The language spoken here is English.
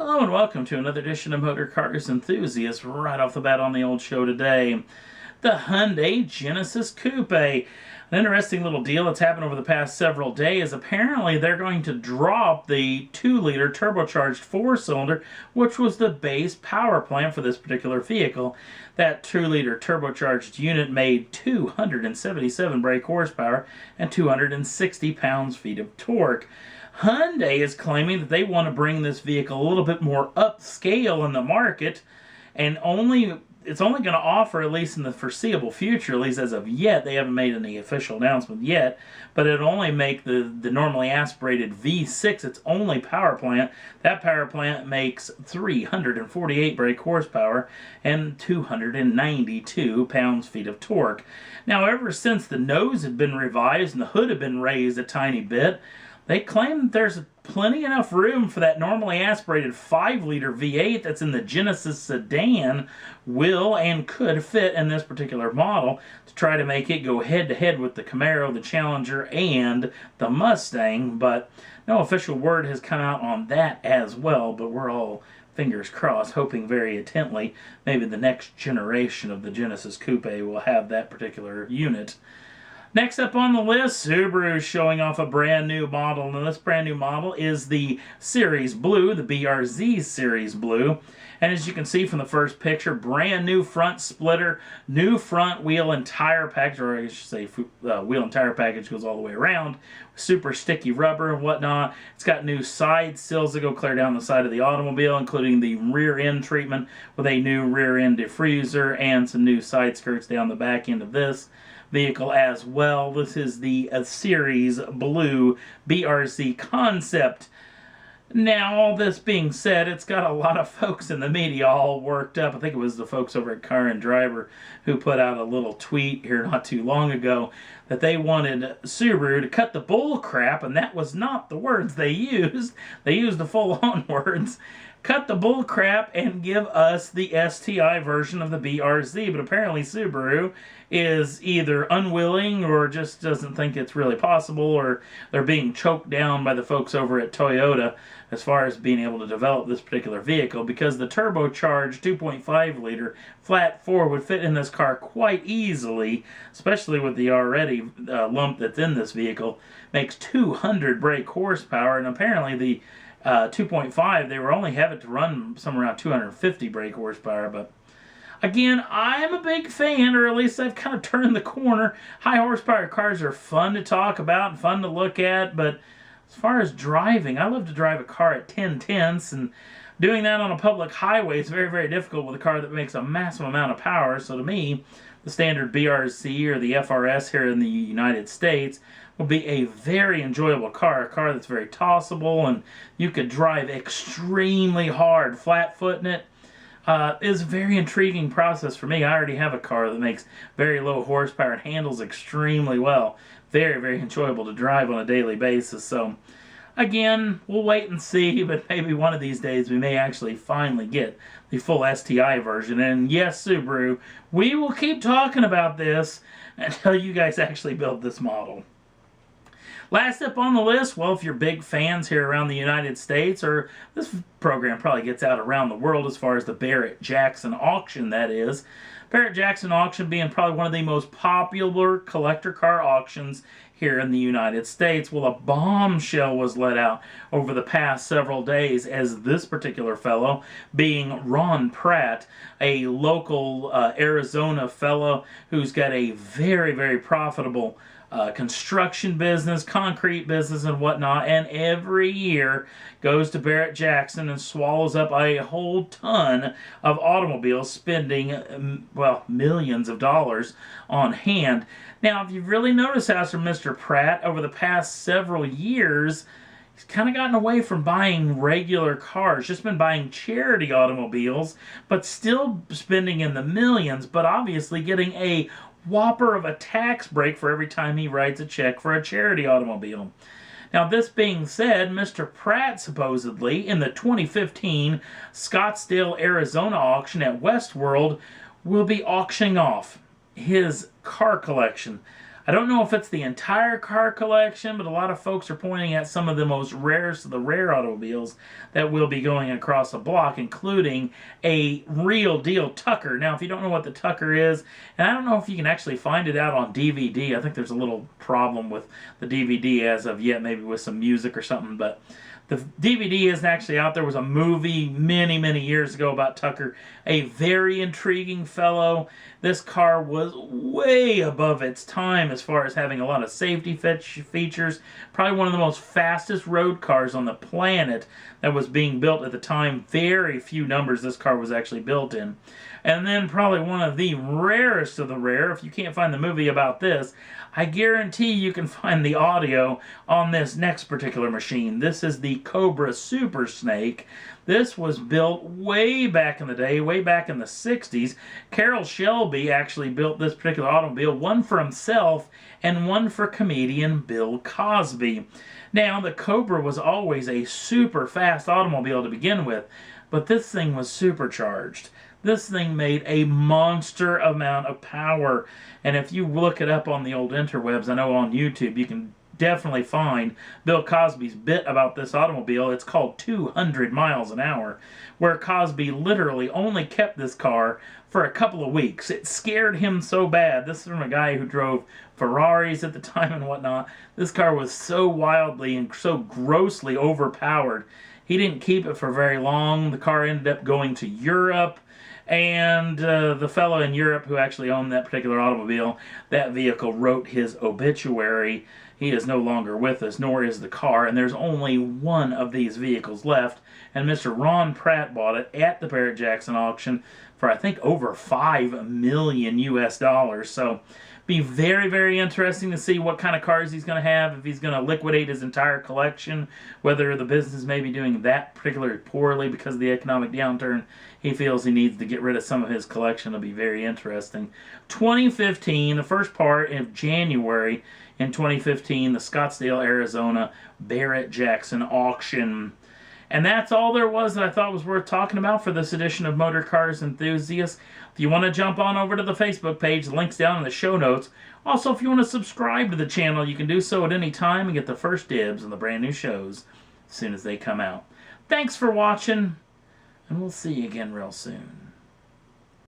Hello and welcome to another edition of Motor Cars Enthusiasts. Right off the bat on the old show today, the Hyundai Genesis Coupe. An interesting little deal that's happened over the past several days. Apparently they're going to drop the 2-liter turbocharged 4-cylinder, which was the base power plant for this particular vehicle. That 2-liter turbocharged unit made 277 brake horsepower and 260 pounds-feet of torque. Hyundai is claiming that they want to bring this vehicle a little bit more upscale in the market, and it's only going to offer, at least in the foreseeable future, at least as of yet, they haven't made any official announcement yet, but it'll only make the normally aspirated V6 its only power plant. That power plant makes 348 brake horsepower and 292 pounds-feet of torque. Now, ever since the nose had been revised and the hood had been raised a tiny bit, they claim that there's plenty enough room for that normally aspirated 5-liter V8 that's in the Genesis sedan will and could fit in this particular model to try to make it go head-to-head with the Camaro, the Challenger, and the Mustang. But no official word has come out on that as well, but we're all fingers crossed, hoping very intently maybe the next generation of the Genesis Coupe will have that particular unit. Next up on the list, Subaru is showing off a brand new model. Now, this brand new model is the Series Blue, the BRZ Series Blue. And as you can see from the first picture, brand new front splitter, new front wheel and tire package, or I should say wheel and tire package goes all the way around. Super sticky rubber and whatnot. It's got new side sills that go clear down the side of the automobile, including the rear end treatment with a new rear end diffuser and some new side skirts down the back end of this vehicle as well. This is the Series Blue BRZ concept. Now, all this being said, it's got a lot of folks in the media all worked up. I think it was the folks over at Car and Driver who put out a little tweet here not too long ago that they wanted Subaru to cut the bull crap, and that was not the words they used. They used the full-on words. Cut the bull crap and give us the STI version of the BRZ. But apparently Subaru is either unwilling or just doesn't think it's really possible, or they're being choked down by the folks over at Toyota as far as being able to develop this particular vehicle, because the turbocharged 2.5-liter flat 4 would fit in this car quite easily, especially with the already lump that's in this vehicle. Makes 200 brake horsepower, and apparently the 2.5, they were only have it to run somewhere around 250 brake horsepower. But again, I'm a big fan, or at least I've kind of turned the corner. High horsepower cars are fun to talk about and fun to look at, but as far as driving, I love to drive a car at 10/10ths, and doing that on a public highway is very, very difficult with a car that makes a massive amount of power. So to me, the standard BRZ or the FRS here in the United States will be a very enjoyable car, a car that's very tossable, and you could drive extremely hard. Flat-footing it is a very intriguing process for me. I already have a car that makes very low horsepower and handles extremely well. Very, very enjoyable to drive on a daily basis. So again, we'll wait and see, but maybe one of these days we may actually finally get the full STI version. And yes, Subaru, we will keep talking about this until you guys actually build this model. Last up on the list, well, if you're big fans here around the United States, or this program probably gets out around the world as far as the Barrett-Jackson auction, that is. Barrett-Jackson auction being probably one of the most popular collector car auctions here in the United States. Well, a bombshell was let out over the past several days, as this particular fellow, being Ron Pratte, a local Arizona fellow who's got a very, very profitable construction business, concrete business, and whatnot, and every year goes to Barrett-Jackson and swallows up a whole ton of automobiles, spending, well, millions of dollars on hand. Now, if you've really noticed, as from Mr. Pratte, over the past several years, he's kind of gotten away from buying regular cars, just been buying charity automobiles, but still spending in the millions, but obviously getting a whopper of a tax break for every time he writes a check for a charity automobile. Now, this being said, Mr. Pratte supposedly, in the 2015 Scottsdale, Arizona auction at Westworld, will be auctioning off his car collection I don't know if it's the entire car collection, but a lot of folks are pointing at some of the most rarest of the rare automobiles that will be going across the block, including a real deal Tucker. Now, if you don't know what the Tucker is, and I don't know if you can actually find it out on DVD. I think there's a little problem with the DVD as of yet, maybe with some music or something, but the DVD isn't actually out. There was a movie many, many years ago about Tucker. A very intriguing fellow. This car was way above its time as far as having a lot of safety features. Probably one of the most fastest road cars on the planet that was being built at the time. Very few numbers this car was actually built in. And then probably one of the rarest of the rare, if you can't find the movie about this, I guarantee you can find the audio on this next particular machine. This is the Cobra Super Snake. This was built way back in the day, way back in the 60s. Carroll Shelby actually built this particular automobile, one for himself and one for comedian Bill Cosby. Now, the Cobra was always a super fast automobile to begin with, but this thing was supercharged. This thing made a monster amount of power. And if you look it up on the old interwebs, I know on YouTube, you can definitely find Bill Cosby's bit about this automobile. It's called 200 miles an hour, where Cosby literally only kept this car for a couple of weeks. It scared him so bad. This is from a guy who drove Ferraris at the time and whatnot. This car was so wildly and so grossly overpowered. He didn't keep it for very long. The car ended up going to Europe. And the fellow in Europe who actually owned that particular automobile, that vehicle wrote his obituary. He is no longer with us, nor is the car, and there's only one of these vehicles left. And Mr. Ron Pratte bought it at the Barrett-Jackson auction for, I think, over $5 million US. So be very, very interesting to see what kind of cars he's going to have, if he's going to liquidate his entire collection, whether the business may be doing that particularly poorly because of the economic downturn. He feels he needs to get rid of some of his collection. It'll be very interesting. 2015, the first part of January in 2015, the Scottsdale, Arizona Barrett-Jackson auction. And that's all there was that I thought was worth talking about for this edition of Motor Cars Enthusiasts. If you want to jump on over to the Facebook page, the link's down in the show notes. Also, if you want to subscribe to the channel, you can do so at any time and get the first dibs on the brand new shows as soon as they come out. Thanks for watching, and we'll see you again real soon.